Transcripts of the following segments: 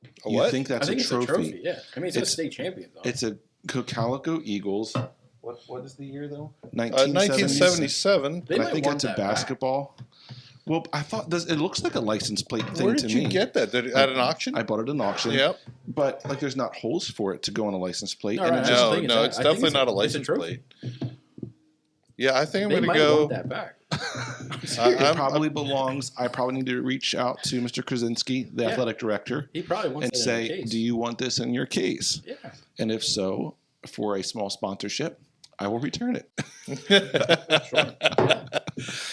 A You what? think that's I think a it's trophy? a trophy. Yeah, I mean it's a state champion. Though. It's a Cocalico Eagles. What is the year though? 1977. They But I might think want that's a that back. basketball. Well, I thought it looks like a license plate thing Where to did me. you get that? At an auction? I bought it at an auction. Yep. But like, there's not holes for it to go on a license plate. No, and right, it just, No, it's definitely not a license trophy. plate. Yeah, I think I'm They going to might go. want that back. it probably belongs. I probably need to reach out to Mr. Krasinski, the athletic director, He probably wants and that in say, the case. "Do you want this in your case?" Yeah. And if so, for a small sponsorship, I will return it. Sure. Yeah.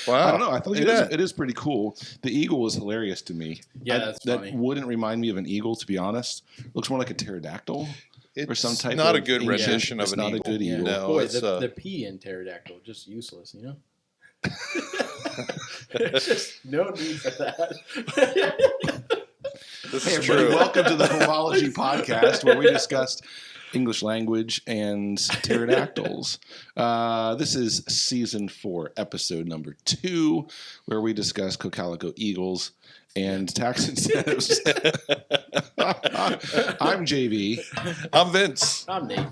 Wow. I don't know. I thought it is pretty cool. The eagle is hilarious to me. Yeah, that's funny. That wouldn't remind me of an eagle, to be honest. Looks more like a pterodactyl. It's or some type not a of good ancient- rendition of it's an not eagle. a good eagle. No, Boy, it's, the P in pterodactyl just useless, you know. There's just no need for that. this Hey, is everybody, true. welcome to the Homeology podcast, where we discussed English language and pterodactyls. This is season 4, episode number 2, where we discuss Cocalico Eagles and tax incentives. I'm JV. I'm Vince. I'm Nate.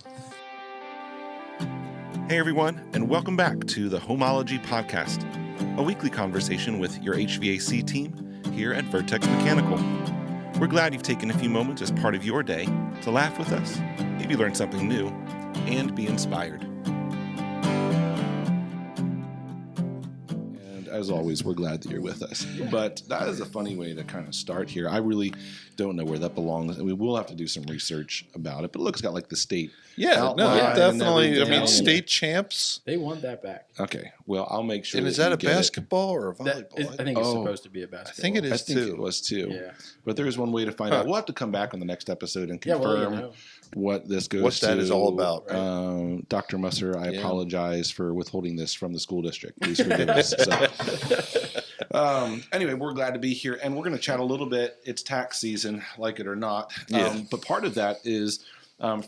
Hey, everyone, and welcome back to the Homeology podcast, a weekly conversation with your HVAC team here at Vertex Mechanical. We're glad you've taken a few moments as part of your day to laugh with us, maybe learn something new, and be inspired. And as always, we're glad that you're with us. But that is a funny way to kind of start here. I really don't know where that belongs, and we will have to do some research about it. But it looks got like the state. Yeah, no, outline and definitely. I everything. mean, state champs. They want that back. Okay, well, I'll make sure. And is that you a get it. basketball or a That volleyball? is, I think it's Oh. supposed to be a basketball. I think it is I think too. it was too. Yeah. But there is one way to find out. We'll have to come back on the next episode and Yeah, confirm well, what this goes What to. that is all about. Dr. Musser, I Yeah. apologize for withholding this from the school district. Please forgive us. Anyway, we're glad to be here, and we're going to chat a little bit. It's tax season, like it or not. Yeah. But part of that is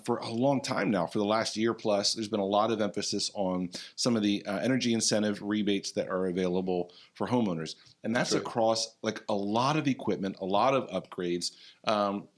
for a long time now, for the last year plus, there's been a lot of emphasis on some of the energy incentive rebates that are available for homeowners. And that's across like a lot of equipment, a lot of upgrades.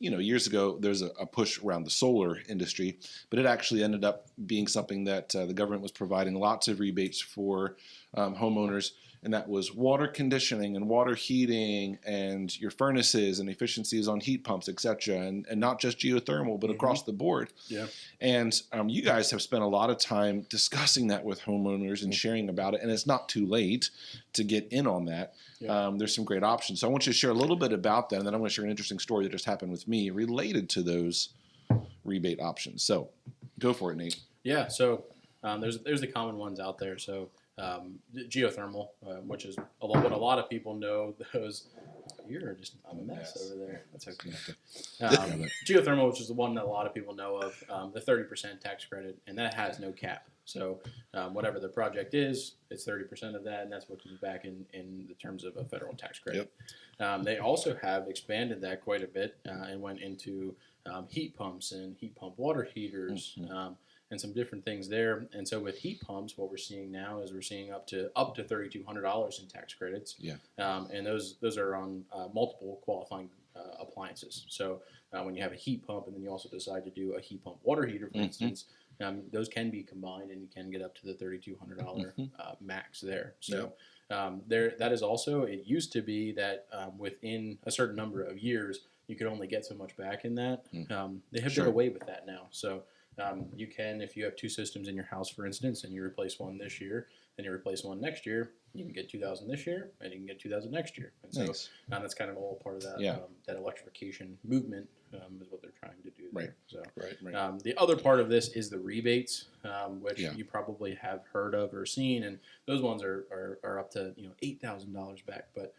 Years ago, there's a push around the solar industry, but it actually ended up being something that the government was providing lots of rebates for homeowners. And that was water conditioning and water heating and your furnaces and efficiencies on heat pumps, et cetera. And not just geothermal, but across the board. Yeah. And you guys have spent a lot of time discussing that with homeowners and sharing about it. And it's not too late to get in on that. Yeah. There's some great options. So I want you to share a little bit about that. And then I'm going to share an interesting story that just happened with me related to those rebate options. So go for it, Nate. Yeah. So there's the common ones out there. So geothermal, which is what a lot of people know. Those you're just a mess over there. That's okay. Geothermal, which is the one that a lot of people know of, the 30% tax credit, and that has no cap. So whatever the project is, it's 30% of that, and that's what comes back in the terms of a federal tax credit. Yep. They also have expanded that quite a bit and went into heat pumps and heat pump water heaters. Mm-hmm. And some different things there. And so with heat pumps, what we're seeing now is we're seeing up to $3,200 in tax credits. Yeah. And those are on multiple qualifying appliances. So when you have a heat pump and then you also decide to do a heat pump water heater, for instance, those can be combined and you can get up to the $3,200 max there. So that is also, it used to be that within a certain number of years, you could only get so much back in that. They have done away with that now. So you can, if you have 2 systems in your house, for instance, and you replace one this year, and you replace one next year, you can get $2,000 this year, and you can get $2,000 next year. And so that's kind of all part of that that electrification movement is what they're trying to do there. Right. So the other part of this is the rebates, which you probably have heard of or seen, and those ones are up to $8,000 back, but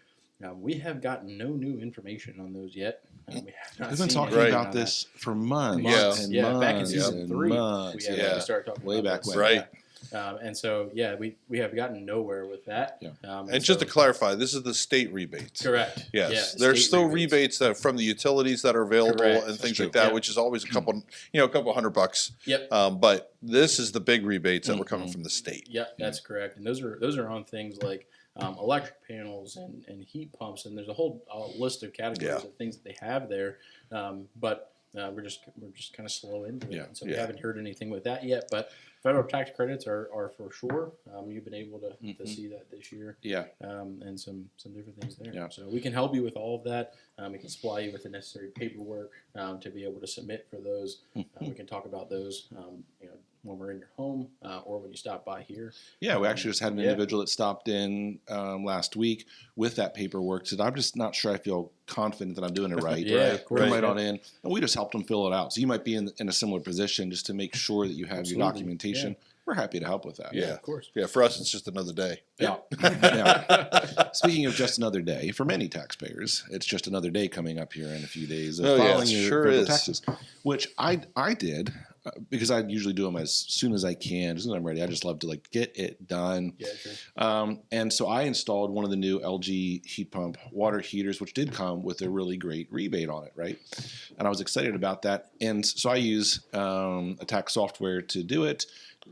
we have gotten no new information on those yet. We have not We've been talking about this for months. Back in season 3, we started talking way about back this. when. Right. And so, we have gotten nowhere with that. Yeah. And just to clarify, this is the state rebates. Correct. Yes. Yeah, There's still rebates that from the utilities that are available and things like that, which is always a couple $100. Yep. But this is the big rebates that were coming from the state. Yep, that's correct. And those are on things like electric panels and heat pumps, and there's a whole list of categories of things that they have there. But we're just kind of slow into it, and so we haven't heard anything with that yet. But federal tax credits are for sure. You've been able to see that this year, and some different things there. Yeah. So we can help you with all of that. We can supply you with the necessary paperwork to be able to submit for those. We can talk about those, when we're in your home or when you stop by here. Yeah, we actually just had an individual that stopped in last week with that paperwork. Said, I'm just not sure I feel confident that I'm doing it right. Of course. Come right on in. And we just helped them fill it out. So you might be in a similar position just to make sure that you have your documentation. Yeah. We're happy to help with that. Yeah, of course. Yeah, for us, it's just another day. Yeah. Speaking of just another day, for many taxpayers, it's just another day coming up here in a few days of filing your taxes, which I did. Because I usually do them as soon as I can, as soon as I'm ready. I just love to get it done. Yeah, sure. And so I installed one of the new LG heat pump water heaters, which did come with a really great rebate on it, right? And I was excited about that. And so I use a tax software to do it.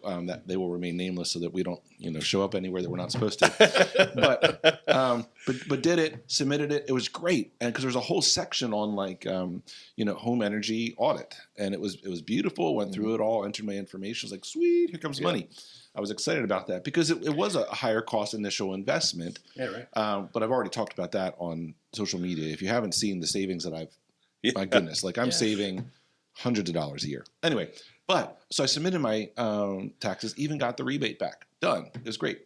That they will remain nameless so that we don't, show up anywhere that we're not supposed to. But did it, submitted it. It was great, and because there's a whole section on home energy audit, and it was beautiful. Went through it all, entered my information. I was like, sweet, here comes money. I was excited about that because it was a higher cost initial investment. Yeah, right. But I've already talked about that on social media. If you haven't seen the savings that my goodness, I'm saving hundreds of dollars a year. Anyway. But so I submitted my taxes, even got the rebate back. Done. It was great.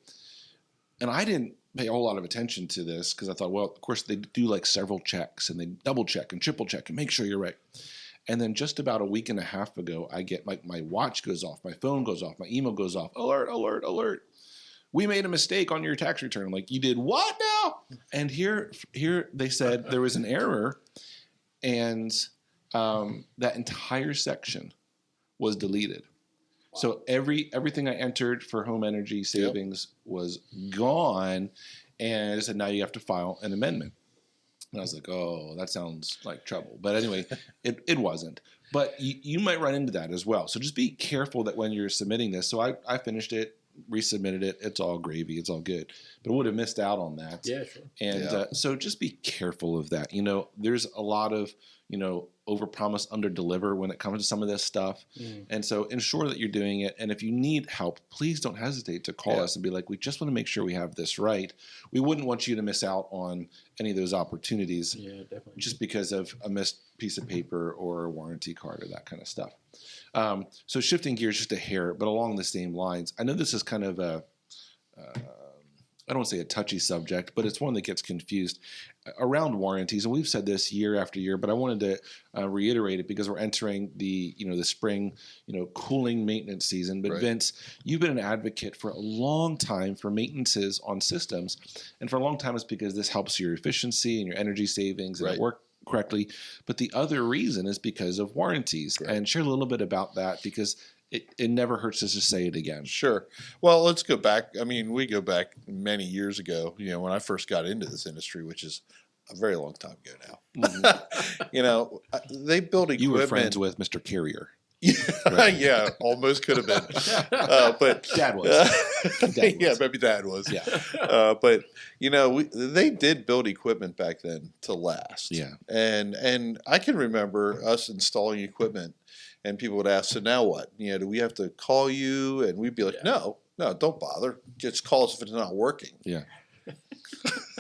And I didn't pay a whole lot of attention to this because I thought, well, of course, they do several checks and they double check and triple check and make sure you're right. And then just about a week and a half ago, I get my watch goes off, my phone goes off, my email goes off. Alert, alert, alert. We made a mistake on your tax return. I'm like, you did what now? And here they said there was an error, and that entire section was deleted. Wow. So everything I entered for home energy savings was gone, and it said now you have to file an amendment. And I was like, oh, that sounds like trouble. But anyway, it wasn't. But you might run into that as well. So just be careful that when you're submitting this. So I finished it, resubmitted it. It's all gravy. It's all good. But I would have missed out on that. Yeah, sure. And so just be careful of that. There's a lot of overpromise, underdeliver when it comes to some of this stuff. And so ensure that you're doing it. And if you need help, please don't hesitate to call us and be like, we just want to make sure we have this right. We wouldn't want you to miss out on any of those opportunities. Yeah, definitely. Just because of a missed piece of paper or a warranty card or that kind of stuff. So shifting gears just a hair, but along the same lines. I know this is kind of I don't want to say a touchy subject, but it's one that gets confused around warranties. And we've said this year after year, but I wanted to reiterate it because we're entering the spring, cooling maintenance season. But Vince, you've been an advocate for a long time for maintenances on systems. And for a long time, it's because this helps your efficiency and your energy savings and it work correctly. But the other reason is because of warranties. And share a little bit about that because it never hurts us to say it again. Sure. Well, let's go back. I mean, we go back many years ago, when I first got into this industry, which is a very long time ago now. They build equipment. You were friends with Mr. Carrier. Yeah, almost could have been. But Dad was. Yeah, maybe Dad was. Yeah. But they did build equipment back then to last. Yeah. And I can remember us installing equipment, and people would ask, "So now what? Do we have to call you?" And we'd be like, "No, don't bother. Just call us if it's not working." Yeah.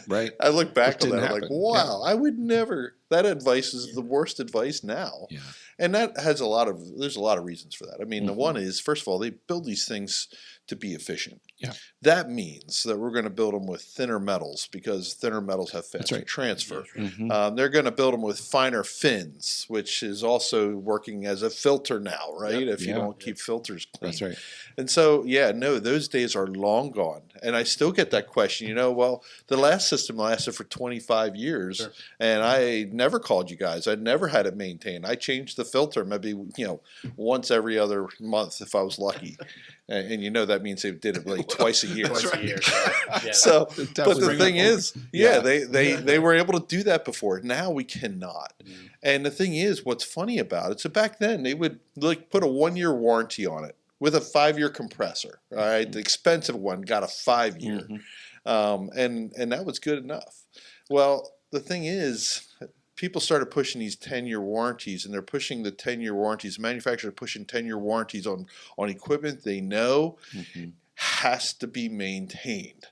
Right. I look back on that, I'm like, wow, I would never. That advice is the worst advice now. Yeah. And that has there's a lot of reasons for that. I mean, the one is, first of all, they build these things to be efficient. Yeah. That means that we're going to build them with thinner metals because thinner metals have faster transfer. They're going to build them with finer fins, which is also working as a filter now, right? If you don't keep filters clean. That's right. And so, those days are long gone. And I still get that question, well, the last system lasted for 25 years and I never called you guys. I never had it maintained. I changed the filter maybe, once every other month if I was lucky. And that means they did it like twice a year. Twice a year. So, but the thing is, they were able to do that before. Now we cannot. And the thing is, what's funny about it, so back then they would put a 1-year warranty on it with a 5-year compressor. All right, the expensive one got a 5-year. and that was good enough. Well, the thing is, people started pushing these 10-year warranties, and they're pushing the 10-year warranties. Manufacturers are pushing 10-year warranties on equipment they know has to be maintained.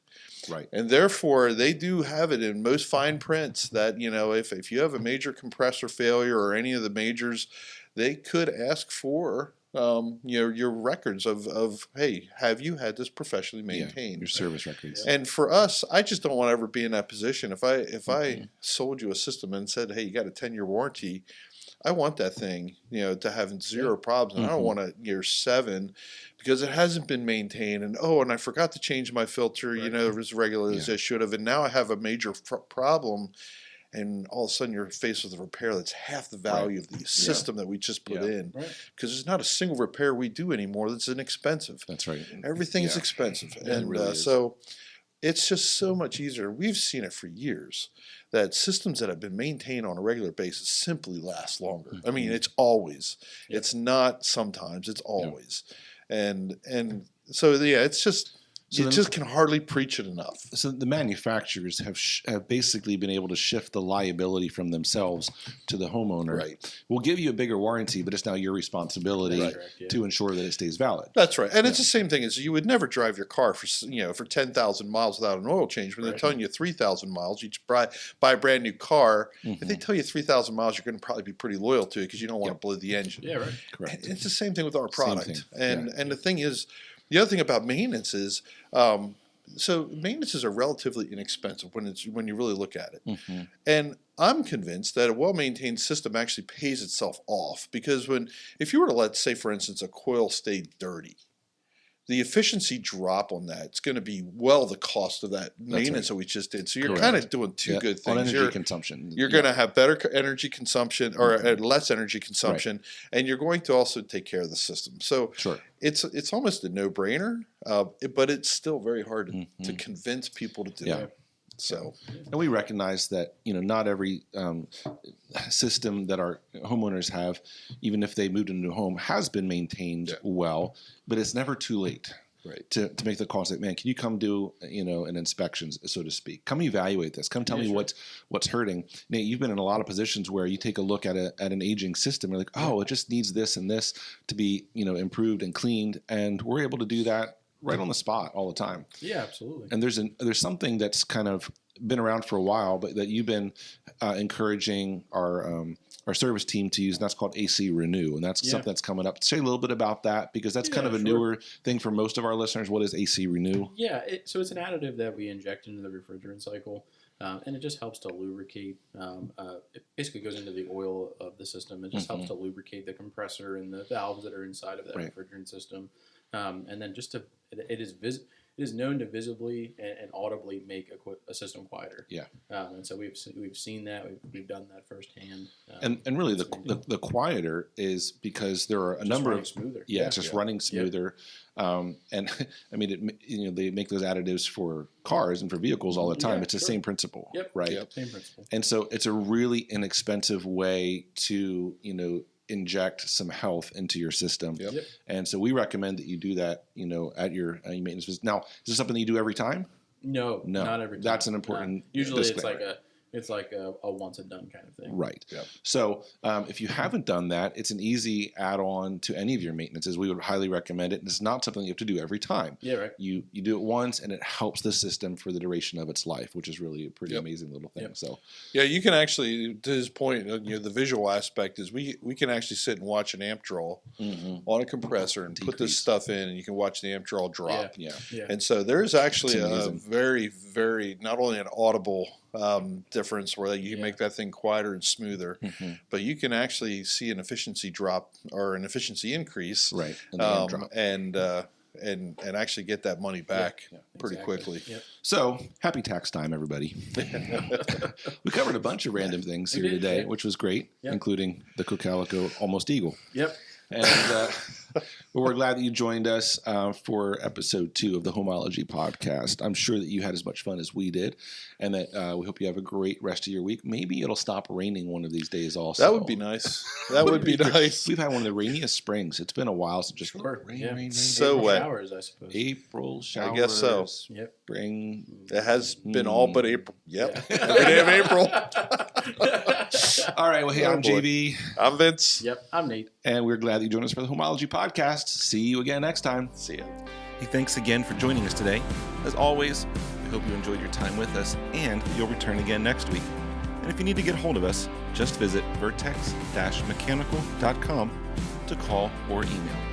Right. And therefore, they do have it in most fine prints that, if you have a major compressor failure or any of the majors, they could ask for your records of hey, have you had this professionally maintained? Your service records. And for us, I just don't want to ever be in that position. If I sold you a system and said, hey, you got a 10-year warranty, I want that thing, to have zero problems. And I don't want a year 7 because it hasn't been maintained. And I forgot to change my filter, as regularly as I should have. And now I have a major problem. And all of a sudden you're faced with a repair that's half the value of the system that we just put in. Right. Because there's not a single repair we do anymore that's inexpensive. That's right. Everything's expensive. And really so it's just so much easier. We've seen it for years that systems that have been maintained on a regular basis simply last longer. I mean, it's always. It's not sometimes. It's always. And so, it's just... You just can hardly preach it enough. So the manufacturers have basically been able to shift the liability from themselves to the homeowner. Right. We'll give you a bigger warranty, but it's now your responsibility to ensure that it stays valid. That's right. And it's the same thing as you would never drive your car for 10,000 miles without an oil change. When they're telling you 3,000 miles, you buy a brand new car. If they tell you 3,000 miles, you're going to probably be pretty loyal to it because you don't want to blow the engine. Yeah, right. Correct. It's the same thing with our product. And the thing is, the other thing about maintenance is, so maintenances are relatively inexpensive when you really look at it. And I'm convinced that a well-maintained system actually pays itself off because if you were to let's say, for instance, a coil stay dirty, the efficiency drop on that, it's going to be the cost of that maintenance that we just did. So you're kind of doing two good things. On energy consumption. You're going to have better energy consumption or less energy consumption, and you're going to also take care of the system. So it's almost a no-brainer, but it's still very hard to convince people to do it. So, and we recognize that not every system that our homeowners have, even if they moved into a new home, has been maintained well. But it's never too late to make the call. Say, man, can you come do an inspection, so to speak? Come evaluate this. Come tell me what's hurting. Nate, you've been in a lot of positions where you take a look at an aging system. You're like, it just needs this and this to be improved and cleaned, and we're able to do that right on the spot all the time. Yeah, absolutely. And there's something that's kind of been around for a while, but that you've been encouraging our service team to use, and that's called AC Renew, and that's something that's coming up. Say a little bit about that because that's kind of a newer thing for most of our listeners. What is AC Renew? Yeah, so it's an additive that we inject into the refrigerant cycle, and it just helps to lubricate. It basically goes into the oil of the system. It just helps to lubricate the compressor and the valves that are inside of that refrigerant system. And then it is known to visibly and audibly make a system quieter. Yeah. And so we've seen that. We've done that firsthand. And really the quieter is because there are a number of smoother. Yeah, it's just running smoother. And I mean, they make those additives for cars and for vehicles all the time. Yeah, it's the same principle, right? Yep, same principle. And so it's a really inexpensive way to inject some health into your system. Yep. And so we recommend that you do that, at your maintenance visit. Now, is this something that you do every time? No, not every time. That's an important usually disclaimer. it's like a once and done kind of thing. Right. Yep. So if you haven't done that, it's an easy add-on to any of your maintenances. We would highly recommend it. And it's not something you have to do every time. Yeah, right. You do it once, and it helps the system for the duration of its life, which is really a pretty amazing little thing. So you can actually, to his point, the visual aspect is we can actually sit and watch an amp draw on a compressor and put this stuff in, and you can watch the amp draw drop. Yeah. And so there's actually a very, very, not only an audible difference where you can make that thing quieter and smoother, but you can actually see an efficiency drop or an efficiency increase, and actually get that money back pretty quickly. Yep. So happy tax time, everybody! We covered a bunch of random things here today, which was great, including the Cocalico Almost Eagle. Yep. And we're glad that you joined us for episode 2 of the Homeology podcast. I'm sure that you had as much fun as we did, and that we hope you have a great rest of your week. Maybe it'll stop raining one of these days also. That would be nice. That would be nice. We've had one of the rainiest springs. It's been a while since just rain. So April wet. showers, I suppose. April showers. I guess so. Yep. Spring. It has been all but April. Yep. Every day of April. All right. Well, hey, I'm boy. JV. I'm Vince. Yep. I'm Nate. And we're glad that you joined us for the Homeology podcast. See you again next time. See ya. Hey, thanks again for joining us today. As always, we hope you enjoyed your time with us and you'll return again next week. And if you need to get a hold of us, just visit vertex-mechanical.com to call or email.